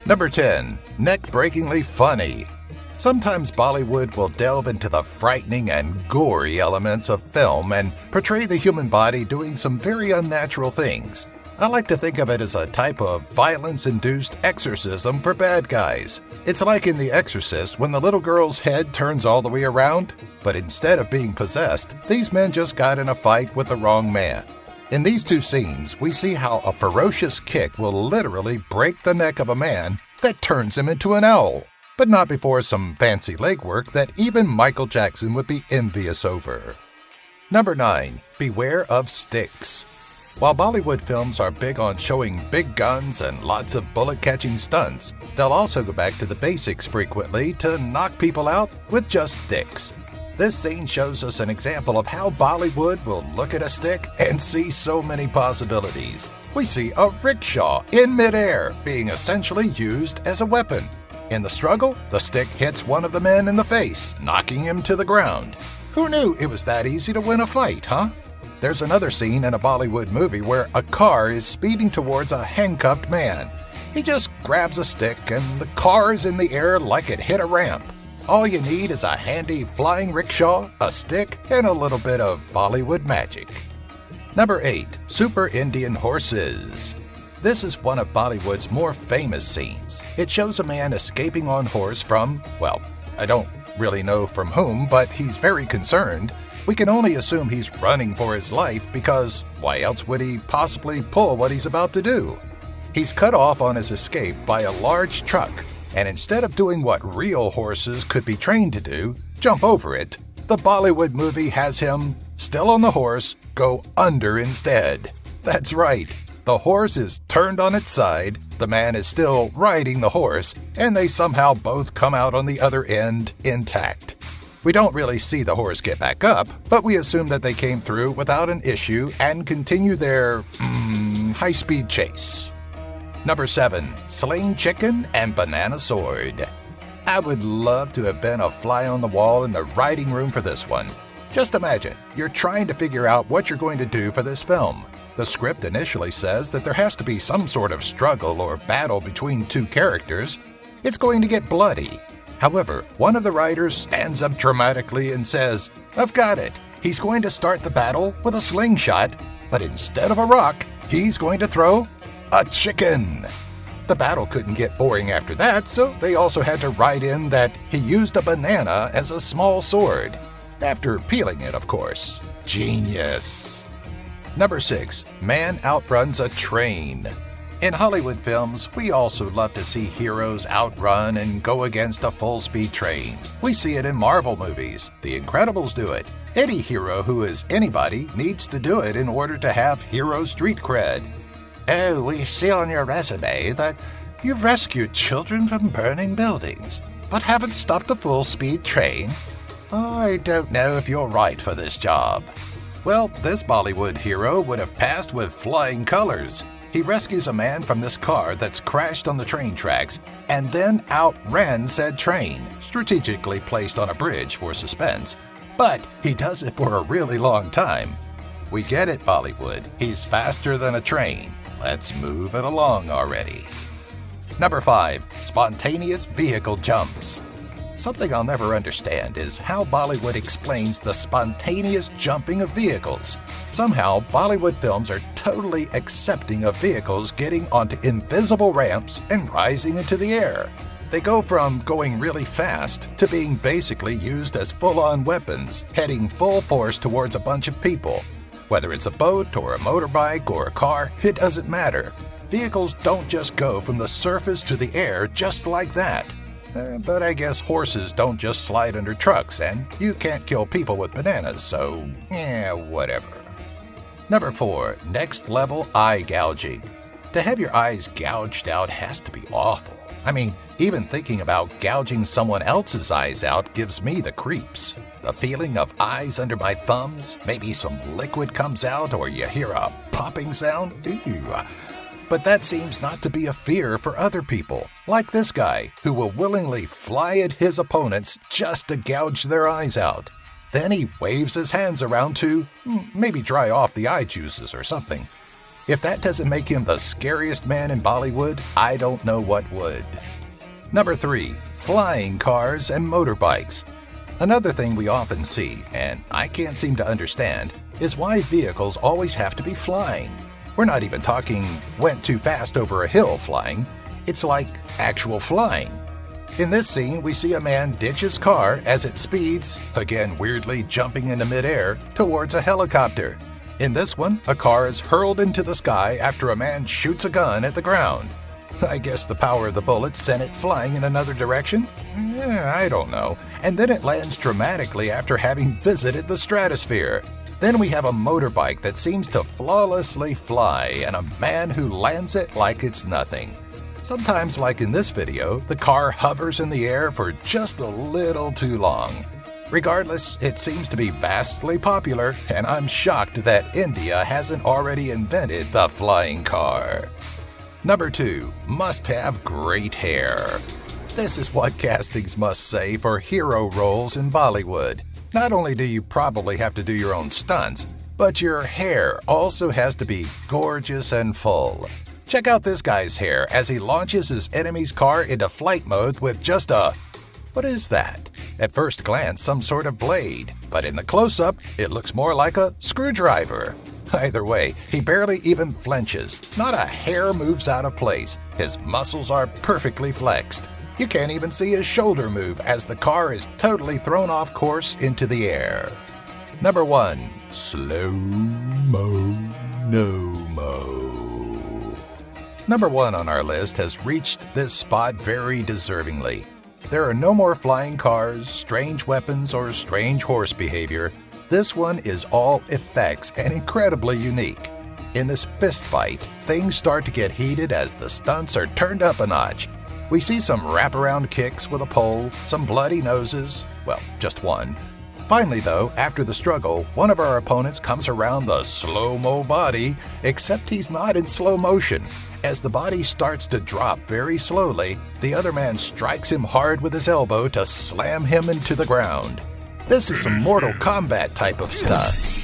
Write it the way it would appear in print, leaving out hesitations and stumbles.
Number 10. Neck-breakingly funny. Sometimes Bollywood will delve into the frightening and gory elements of film and portray the human body doing some very unnatural things. I like to think of it as a type of violence-induced exorcism for bad guys. It's like in The Exorcist when the little girl's head turns all the way around, but instead of being possessed, these men just got in a fight with the wrong man. In these two scenes, we see how a ferocious kick will literally break the neck of a man that turns him into an owl, but not before some fancy legwork that even Michael Jackson would be envious over. Number 9. Beware of sticks. While Bollywood films are big on showing big guns and lots of bullet-catching stunts, they'll also go back to the basics frequently to knock people out with just sticks. This scene shows us an example of how Bollywood will look at a stick and see so many possibilities. We see a rickshaw in midair being essentially used as a weapon. In the struggle, the stick hits one of the men in the face, knocking him to the ground. Who knew it was that easy to win a fight, huh? There's another scene in a Bollywood movie where a car is speeding towards a handcuffed man. He just grabs a stick and the car is in the air like it hit a ramp. All you need is a handy flying rickshaw, a stick, and a little bit of Bollywood magic. Number 8. Super Indian Horses. This is one of Bollywood's more famous scenes. It shows a man escaping on horse from, well, I don't really know from whom, but he's very concerned. We can only assume he's running for his life because why else would he possibly pull what he's about to do? He's cut off on his escape by a large truck, and instead of doing what real horses could be trained to do, jump over it, the Bollywood movie has him, still on the horse, go under instead. That's right, the horse is turned on its side, the man is still riding the horse, and they somehow both come out on the other end intact. We don't really see the horse get back up, but we assume that they came through without an issue and continue their, high-speed chase. Number 7. Sling Chicken and Banana Sword. I would love to have been a fly on the wall in the writing room for this one. Just imagine, you're trying to figure out what you're going to do for this film. The script initially says that there has to be some sort of struggle or battle between two characters. It's going to get bloody. However, one of the writers stands up dramatically and says, "I've got it. He's going to start the battle with a slingshot, but instead of a rock, he's going to throw a chicken." The battle couldn't get boring after that, so they also had to write in that he used a banana as a small sword. After peeling it, of course. Genius. Number 6. Man outruns a train. In Hollywood films, we also love to see heroes outrun and go against a full-speed train. We see it in Marvel movies. The Incredibles do it. Any hero who is anybody needs to do it in order to have hero street cred. Oh, we see on your resume that you've rescued children from burning buildings, but haven't stopped a full-speed train. I don't know if you're right for this job. Well, this Bollywood hero would have passed with flying colors. He rescues a man from this car that's crashed on the train tracks and then outran said train, strategically placed on a bridge for suspense. But he does it for a really long time. We get it, Bollywood. He's faster than a train. Let's move it along already. Number 5. Spontaneous vehicle jumps. Something I'll never understand is how Bollywood explains the spontaneous jumping of vehicles. Somehow, Bollywood films are totally accepting of vehicles getting onto invisible ramps and rising into the air. They go from going really fast to being basically used as full-on weapons, heading full force towards a bunch of people. Whether it's a boat or a motorbike or a car, it doesn't matter. Vehicles don't just go from the surface to the air just like that. But I guess horses don't just slide under trucks, and you can't kill people with bananas, so whatever. Number 4. Next level eye gouging. To have your eyes gouged out has to be awful. I mean, even thinking about gouging someone else's eyes out gives me the creeps. The feeling of eyes under my thumbs, maybe some liquid comes out or you hear a popping sound. Ew. But that seems not to be a fear for other people, like this guy, who will willingly fly at his opponents just to gouge their eyes out. Then he waves his hands around to maybe dry off the eye juices or something. If that doesn't make him the scariest man in Bollywood, I don't know what would. Number 3. Flying cars and motorbikes. Another thing we often see, and I can't seem to understand, is why vehicles always have to be flying. We're not even talking went too fast over a hill flying. It's like actual flying. In this scene, we see a man ditch his car as it speeds, again weirdly jumping into midair, towards a helicopter. In this one, a car is hurled into the sky after a man shoots a gun at the ground. I guess the power of the bullet sent it flying in another direction? I don't know. And then it lands dramatically after having visited the stratosphere. Then we have a motorbike that seems to flawlessly fly and a man who lands it like it's nothing. Sometimes, like in this video, the car hovers in the air for just a little too long. Regardless, it seems to be vastly popular, and I'm shocked that India hasn't already invented the flying car. Number 2. Must have great hair. This is what castings must say for hero roles in Bollywood. Not only do you probably have to do your own stunts, but your hair also has to be gorgeous and full. Check out this guy's hair as he launches his enemy's car into flight mode with just a... what is that? At first glance, some sort of blade, but in the close-up, it looks more like a screwdriver. Either way, he barely even flinches. Not a hair moves out of place. His muscles are perfectly flexed. You can't even see his shoulder move as the car is totally thrown off course into the air. Number 1. Slow-mo, no-mo. Number 1 on our list has reached this spot very deservingly. There are no more flying cars, strange weapons, or strange horse behavior. This one is all effects and incredibly unique. In this fist fight, things start to get heated as the stunts are turned up a notch. We see some wraparound kicks with a pole, some bloody noses, well, just one. Finally though, after the struggle, one of our opponents comes around the slow-mo body, except he's not in slow motion. As the body starts to drop very slowly, the other man strikes him hard with his elbow to slam him into the ground. This is some Mortal Kombat type of stuff.